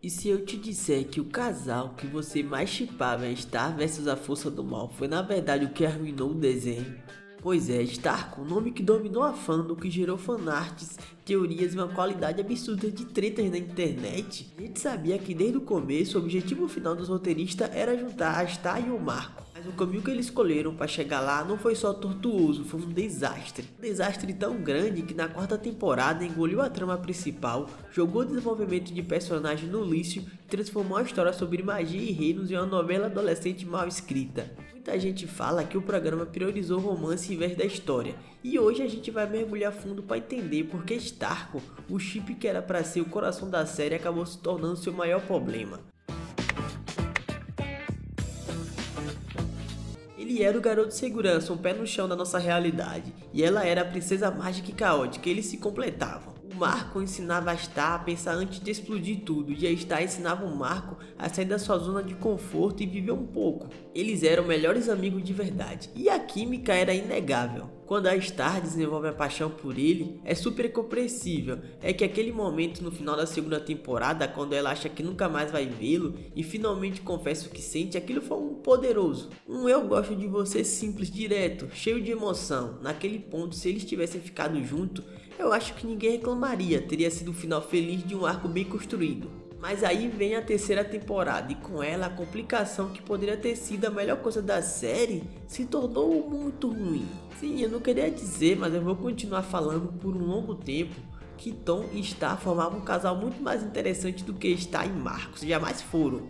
E se eu te disser que o casal que você mais shippava em Star versus a Força do Mal foi na verdade o que arruinou o desenho? Pois é, Stark, o nome que dominou a fandom, que gerou fanarts, teorias e uma qualidade absurda de tretas na internet. A gente sabia que desde o começo o objetivo final dos roteiristas era juntar a Star e o Marco. Mas o caminho que eles escolheram para chegar lá não foi só tortuoso, foi um desastre. Um desastre tão grande que na quarta temporada engoliu a trama principal, jogou o desenvolvimento de personagem no lixo e transformou a história sobre magia e reinos em uma novela adolescente mal escrita. Muita gente fala que o programa priorizou o romance em vez da história, e hoje a gente vai mergulhar fundo para entender porque Stark, o chip que era para ser o coração da série, acabou se tornando seu maior problema. Ele era o garoto de segurança, um pé no chão da nossa realidade, e ela era a princesa mágica e caótica, eles se completavam. O Marco ensinava a Star a pensar antes de explodir tudo, e a Star ensinava o Marco a sair da sua zona de conforto e viver um pouco. Eles eram melhores amigos de verdade, e a química era inegável. Quando a Star desenvolve a paixão por ele, é super compreensível. É que aquele momento no final da segunda temporada, quando ela acha que nunca mais vai vê-lo e finalmente confessa o que sente, aquilo foi um poderoso. Um eu gosto de você simples, direto, cheio de emoção. Naquele ponto, se eles tivessem ficado juntos, eu acho que ninguém reclamaria, teria sido um final feliz de um arco bem construído. Mas aí vem a terceira temporada e com ela a complicação que poderia ter sido a melhor coisa da série se tornou muito ruim. Sim, eu não queria dizer, mas eu vou continuar falando por um longo tempo que Tom e Star formavam um casal muito mais interessante do que Star e Marcos, jamais foram.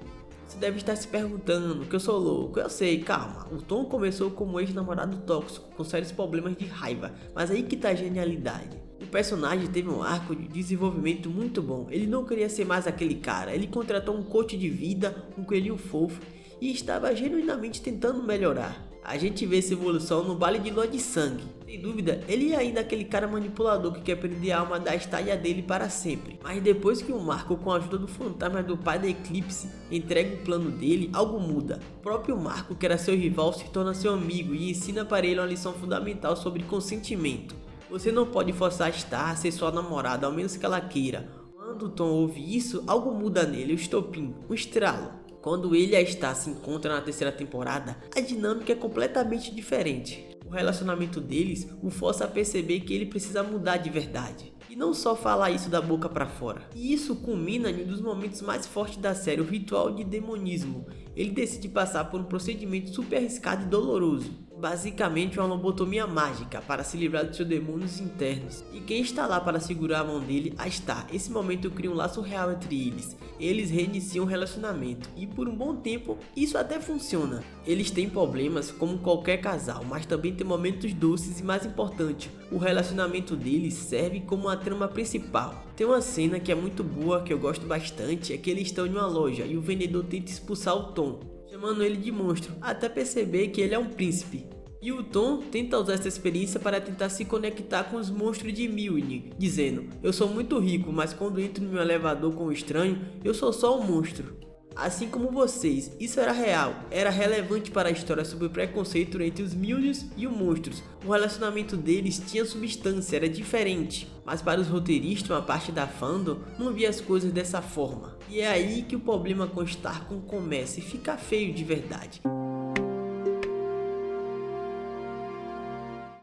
Você deve estar se perguntando que eu sou louco, eu sei, calma. O Tom começou como ex-namorado tóxico, com sérios problemas de raiva, mas aí que tá a genialidade. O personagem teve um arco de desenvolvimento muito bom, ele não queria ser mais aquele cara, ele contratou um coach de vida, um coelhinho fofo, e estava genuinamente tentando melhorar. A gente vê essa evolução no baile de lua de sangue. Sem dúvida, ele é ainda aquele cara manipulador que quer prender a alma da estádia dele para sempre. Mas depois que o Marco, com a ajuda do fantasma do pai da Eclipse, entrega o plano dele, algo muda. O próprio Marco, que era seu rival, se torna seu amigo e ensina para ele uma lição fundamental sobre consentimento. Você não pode forçar a Star a ser sua namorada, ao menos que ela queira. Quando Tom ouve isso, algo muda nele, o estopim, um estralo. Quando ele e a Star se encontram na terceira temporada, a dinâmica é completamente diferente. O relacionamento deles o força a perceber que ele precisa mudar de verdade. E não só falar isso da boca pra fora. E isso culmina em um dos momentos mais fortes da série, o ritual de demonismo. Ele decide passar por um procedimento super arriscado e doloroso. Basicamente uma lobotomia mágica para se livrar dos seus demônios internos. E quem está lá para segurar a mão dele? A Star. Esse momento cria um laço real entre eles. Eles reiniciam o relacionamento e por um bom tempo isso até funciona. Eles têm problemas como qualquer casal, mas também tem momentos doces e mais importante, o relacionamento deles serve como uma trama principal. Tem uma cena que é muito boa, que eu gosto bastante, é que eles estão em uma loja e o vendedor tenta expulsar o Tom, chamando ele de monstro, até perceber que ele é um príncipe. E o Tom tenta usar essa experiência para tentar se conectar com os monstros de Mjolnir, dizendo: eu sou muito rico, mas quando entro no meu elevador com um estranho, eu sou só um monstro. Assim como vocês, isso era real, era relevante para a história sobre o preconceito entre os Mjolnirs e os monstros. O relacionamento deles tinha substância, era diferente. Mas para os roteiristas, uma parte da fandom não via as coisas dessa forma. E é aí que o problema com Stark começa e fica feio de verdade.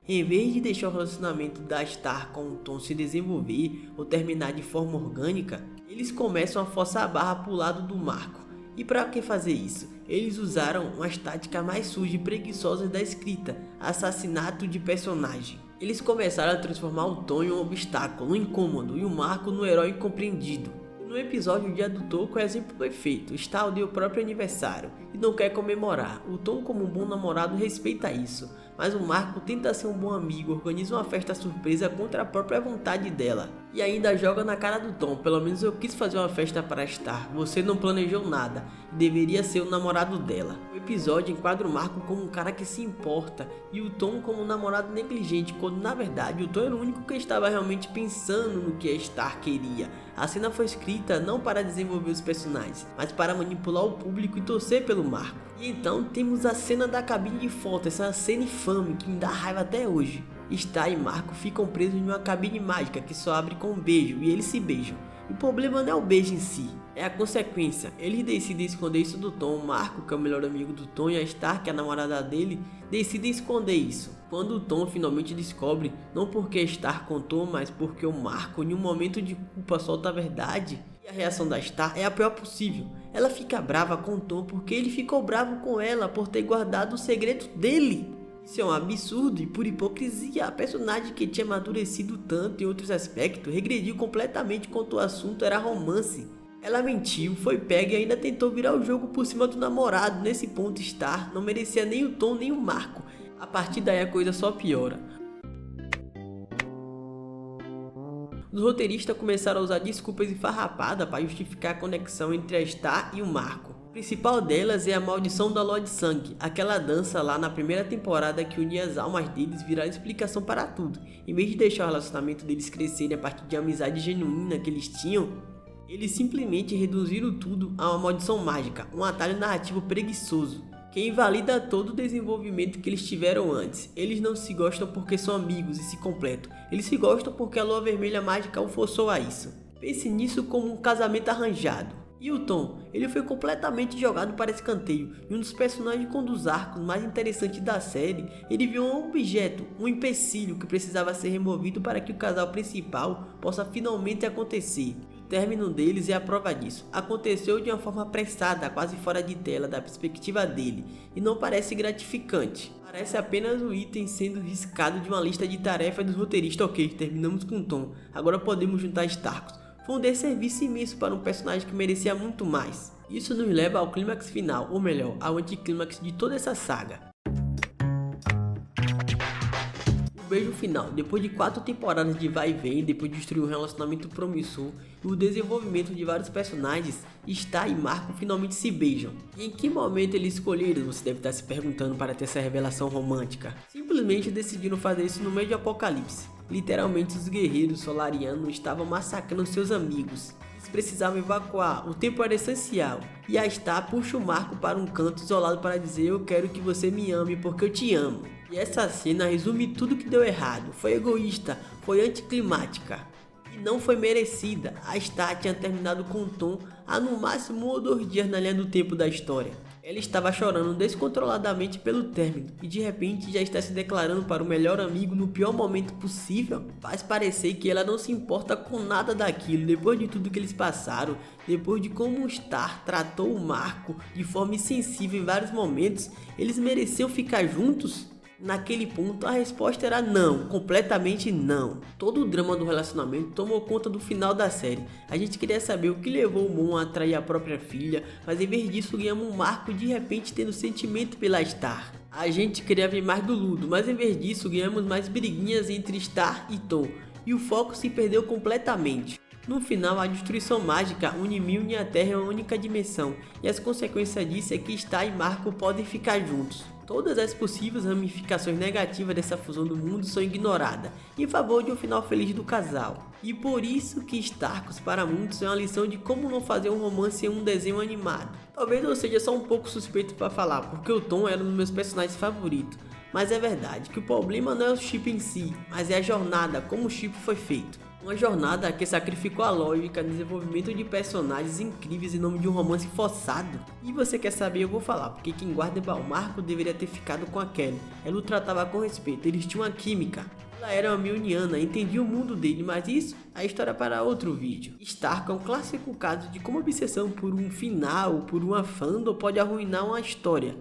Em vez de deixar o relacionamento da Star com o Tom se desenvolver ou terminar de forma orgânica, eles começam a forçar a barra para o lado do Marco. E para que fazer isso? Eles usaram umas táticas mais sujas e preguiçosas da escrita, assassinato de personagem. Eles começaram a transformar o Tom em um obstáculo, um incômodo, e o Marco no herói incompreendido. No episódio Dia do Toco é exemplo perfeito. Está ao dia próprio aniversário e não quer comemorar. O Tom, como um bom namorado, respeita isso, mas o Marco tenta ser um bom amigo, organiza uma festa surpresa contra a própria vontade dela e ainda joga na cara do Tom: pelo menos eu quis fazer uma festa para Star, você não planejou nada e deveria ser o namorado dela. O episódio enquadra o Marco como um cara que se importa e o Tom como um namorado negligente, quando na verdade o Tom era o único que estava realmente pensando no que a Star queria. A cena foi escrita não para desenvolver os personagens, mas para manipular o público e torcer pelo Marco. E então temos a cena da cabine de foto, essa cena infame que me dá raiva até hoje. Star e Marco ficam presos em uma cabine mágica que só abre com um beijo e eles se beijam. E o problema não é o beijo em si, é a consequência. Eles decidem esconder isso do Tom. O Marco, que é o melhor amigo do Tom, e a Star, que é a namorada dele, decidem esconder isso. Quando o Tom finalmente descobre, não porque a Star contou, mas porque o Marco, em um momento de culpa, solta a verdade. E a reação da Star é a pior possível. Ela fica brava com o Tom porque ele ficou bravo com ela por ter guardado o segredo dele. Isso é um absurdo e, por hipocrisia, a personagem que tinha amadurecido tanto em outros aspectos regrediu completamente quando o assunto era romance. Ela mentiu, foi pega e ainda tentou virar o jogo por cima do namorado. Nesse ponto, Star não merecia nem o Tom nem o Marco. A partir daí a coisa só piora. Os roteiristas começaram a usar desculpas esfarrapadas para justificar a conexão entre a Star e o Marco. A principal delas é a maldição da Lua de Sangue, aquela dança lá na primeira temporada que unia as almas deles viraram explicação para tudo. Em vez de deixar o relacionamento deles crescerem a partir de amizade genuína que eles tinham, eles simplesmente reduziram tudo a uma maldição mágica, um atalho narrativo preguiçoso, que invalida todo o desenvolvimento que eles tiveram antes. Eles não se gostam porque são amigos e se completam, eles se gostam porque a Lua Vermelha Mágica o forçou a isso. Pense nisso como um casamento arranjado. E o Tom, ele foi completamente jogado para escanteio, e um dos personagens com um dos arcos mais interessantes da série, ele viu um objeto, um empecilho que precisava ser removido para que o casal principal possa finalmente acontecer. O término deles é a prova disso. Aconteceu de uma forma apressada, quase fora de tela da perspectiva dele, e não parece gratificante. Parece apenas um item sendo riscado de uma lista de tarefas dos roteiristas. Ok, terminamos com o Tom, agora podemos juntar Starks. Foi um desserviço imenso para um personagem que merecia muito mais. Isso nos leva ao clímax final, ou melhor, ao anticlímax de toda essa saga. O beijo final, depois de 4 temporadas de vai e vem, depois de destruir um relacionamento promissor e o desenvolvimento de vários personagens, Star e Marco finalmente se beijam. E em que momento eles escolheram, você deve estar se perguntando, para ter essa revelação romântica? Simplesmente decidiram fazer isso no meio de Apocalipse. Literalmente os guerreiros solarianos estavam massacrando seus amigos. Eles precisavam evacuar, o tempo era essencial. E a Star puxa o Marco para um canto isolado para dizer: eu quero que você me ame porque eu te amo. E essa cena resume tudo que deu errado. Foi egoísta, foi anticlimática e não foi merecida. A Star tinha terminado com o Tom há no máximo 1 ou 2 dias na linha do tempo da história. Ela estava chorando descontroladamente pelo término e de repente já está se declarando para o melhor amigo no pior momento possível. Faz parecer que ela não se importa com nada daquilo, depois de tudo que eles passaram, depois de como o Star tratou o Marco de forma insensível em vários momentos. Eles mereciam ficar juntos? Naquele ponto a resposta era não, completamente não. Todo o drama do relacionamento tomou conta do final da série. A gente queria saber o que levou o Mon a atrair a própria filha, mas em vez disso ganhamos um Marco de repente tendo sentimento pela Star. A gente queria ver mais do Ludo, mas em vez disso ganhamos mais briguinhas entre Star e Tom, e o foco se perdeu completamente. No final, a destruição mágica une Milne e a Terra em uma única dimensão, e as consequências disso é que Star e Marco podem ficar juntos. Todas as possíveis ramificações negativas dessa fusão do mundo são ignoradas, em favor de um final feliz do casal. E por isso que Starks para muitos é uma lição de como não fazer um romance em um desenho animado. Talvez eu seja só um pouco suspeito para falar, porque o Tom era um dos meus personagens favoritos. Mas é verdade que o problema não é o chip em si, mas é a jornada, como o chip foi feito. Uma jornada que sacrificou a lógica, desenvolvimento de personagens incríveis em nome de um romance forçado. E você quer saber, eu vou falar, porque quem guarda o Marco deveria ter ficado com a Kelly. Ela o tratava com respeito, eles tinham uma química. Ela era uma Milniana, entendia o mundo dele, mas isso é a história para outro vídeo. Stark é um clássico caso de como a obsessão por um final, por uma fandom pode arruinar uma história.